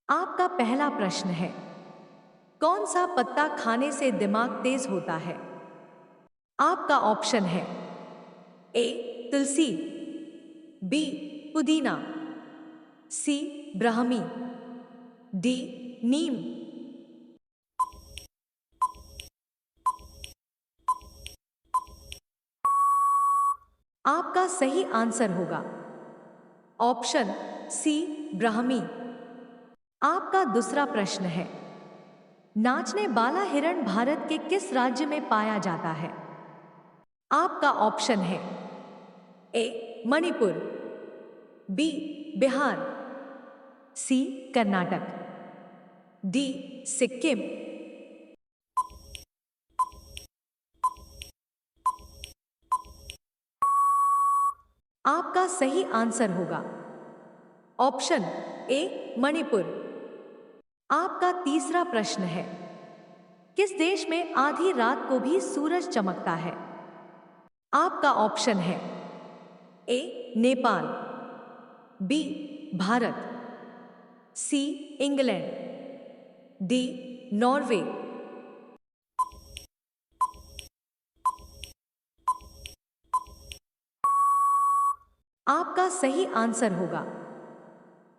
आपका पहला प्रश्न है, कौन सा पत्ता खाने से दिमाग तेज होता है? आपका ऑप्शन है ए तुलसी, बी पुदीना, सी ब्राह्मी, डी नीम। आपका सही आंसर होगा ऑप्शन सी ब्राह्मी। आपका दूसरा प्रश्न है, नाचने वाला हिरण भारत के किस राज्य में पाया जाता है? आपका ऑप्शन है ए मणिपुर, बी बिहार, सी कर्नाटक, डी सिक्किम। आपका सही आंसर होगा ऑप्शन ए मणिपुर। आपका तीसरा प्रश्न है, किस देश में आधी रात को भी सूरज चमकता है? आपका ऑप्शन है A Nepal, B Bharat, C England, D Norway. आपका सही आंसर होगा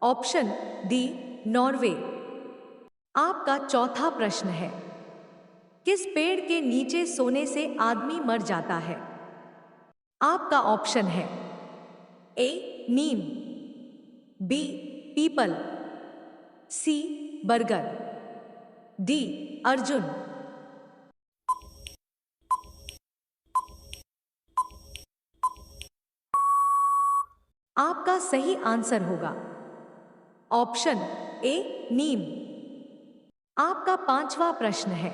ऑप्शन डी नॉर्वे। आपका चौथा प्रश्न है, किस पेड़ के नीचे सोने से आदमी मर जाता है? आपका ऑप्शन है ए नीम, बी पीपल, सी बरगद, डी अर्जुन। आपका सही आंसर होगा ऑप्शन ए नीम। आपका पांचवा प्रश्न है,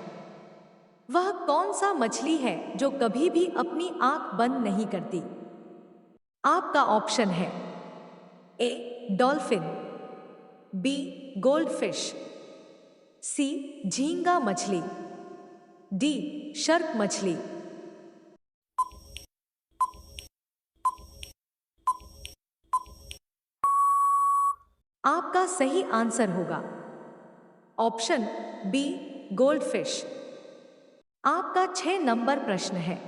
वह कौन सा मछली है जो कभी भी अपनी आंख बंद नहीं करती? आपका ऑप्शन है ए डॉल्फिन, बी गोल्डफिश, सी झींगा मछली, डी शर्क मछली। आपका सही आंसर होगा ऑप्शन बी गोल्डफिश। आपका 6 नंबर प्रश्न है,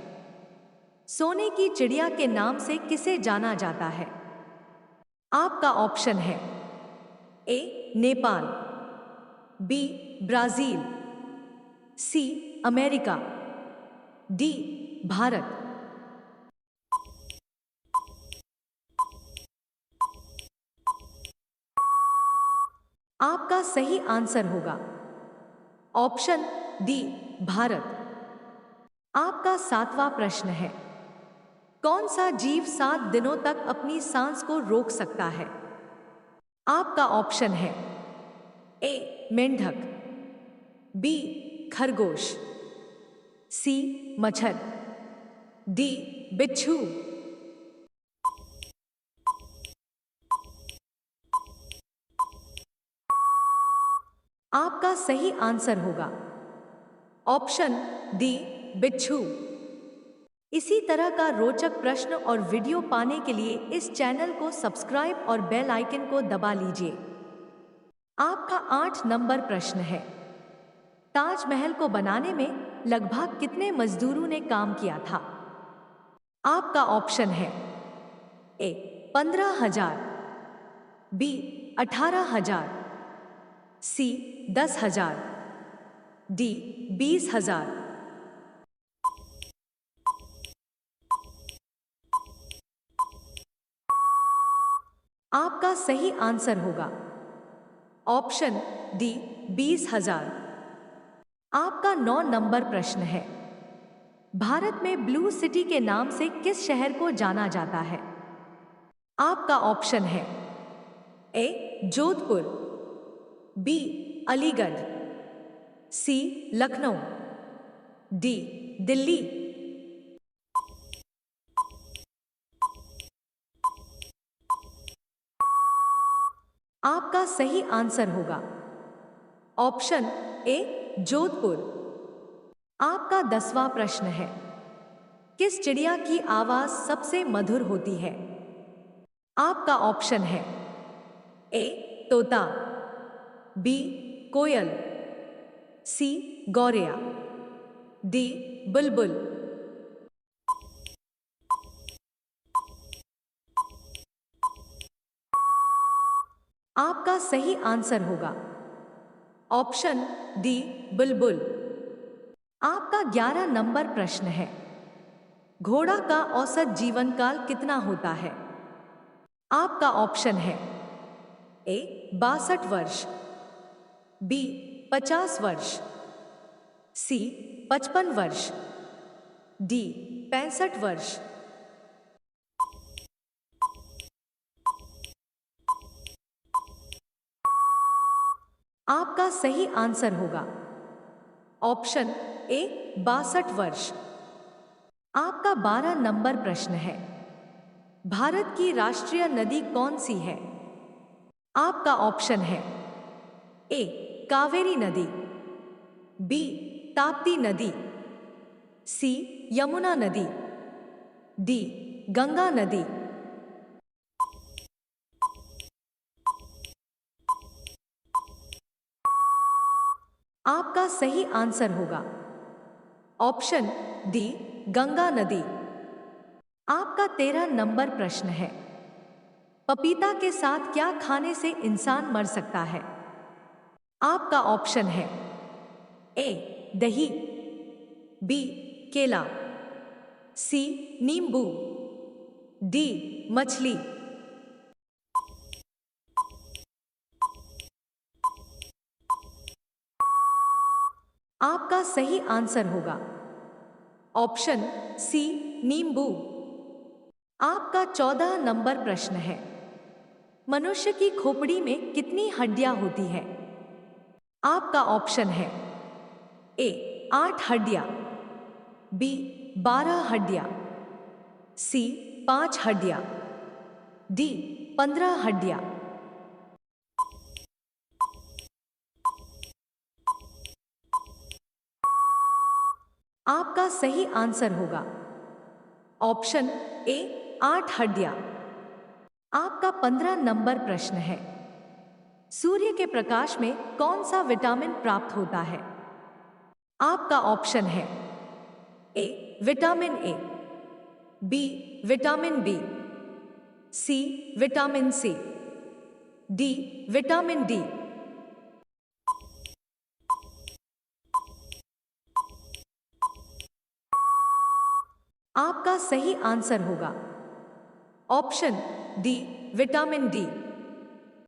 सोने की चिड़िया के नाम से किसे जाना जाता है? आपका ऑप्शन है A Nepal, B Brazil, C America, D Bharat. आपका सही आंसर होगा ऑप्शन डी भारत। आपका 7वां प्रश्न है, कौन सा जीव 7 दिनों तक अपनी सांस को रोक सकता है? आपका ऑप्शन है ए मेंढक, बी खरगोश, सी मच्छर, डी बिच्छू। आपका सही आंसर होगा ऑप्शन डी बिच्छू। इसी तरह का रोचक प्रश्न और वीडियो पाने के लिए इस चैनल को सब्सक्राइब और बेल आइकन को दबा लीजिए। आपका 8 नंबर प्रश्न है, ताजमहल को बनाने में लगभग कितने मजदूरों ने काम किया था? आपका ऑप्शन है ए 15,000, बी 18,000, सी 10,000, डी 20,000। आपका सही आंसर होगा ऑप्शन डी 20,000। आपका 9 नंबर प्रश्न है, भारत में ब्लू सिटी के नाम से किस शहर को जाना जाता है? आपका ऑप्शन है ए जोधपुर, बी अलीगढ़, सी लखनऊ, डी दिल्ली। आपका सही आंसर होगा ऑप्शन ए जोधपुर। आपका 10वां प्रश्न है, किस चिड़िया की आवाज सबसे मधुर होती है? आपका ऑप्शन है ए तोता, बी कोयल, सी गौरैया, डी बुलबुल। आपका सही आंसर होगा ऑप्शन डी बुलबुल। आपका 11 नंबर प्रश्न है, घोड़ा का औसत जीवन काल कितना होता है? आपका ऑप्शन है ए 62 वर्ष, बी 50 वर्ष, सी 55 वर्ष, डी 65 वर्ष। आपका सही आंसर होगा ऑप्शन ए 62 वर्ष। आपका 12 नंबर प्रश्न है, भारत की राष्ट्रीय नदी कौन सी है? आपका ऑप्शन है ए कावेरी नदी, बी ताप्ती नदी, सी यमुना नदी, डी गंगा नदी। आपका सही आंसर होगा ऑप्शन डी गंगा नदी। आपका 13 नंबर प्रश्न है, पपीता के साथ क्या खाने से इंसान मर सकता है? आपका ऑप्शन है ए दही, बी केला, सी नींबू, डी मछली। आपका सही आंसर होगा ऑप्शन सी नींबू। आपका 14 नंबर प्रश्न है, मनुष्य की खोपड़ी में कितनी हड्डियां होती है? आपका ऑप्शन है ए 8 हड्डियां, बी 12 हड्डियां, सी 5 हड्डियां, डी 15 हड्डियां। आपका सही आंसर होगा ऑप्शन ए 8 हड्डियां। आपका 15 नंबर प्रश्न है, सूर्य के प्रकाश में कौन सा विटामिन प्राप्त होता है? आपका ऑप्शन है A vitamin A, B vitamin B, C vitamin C, D vitamin D. आपका सही आंसर होगा ऑप्शन डी विटामिन डी।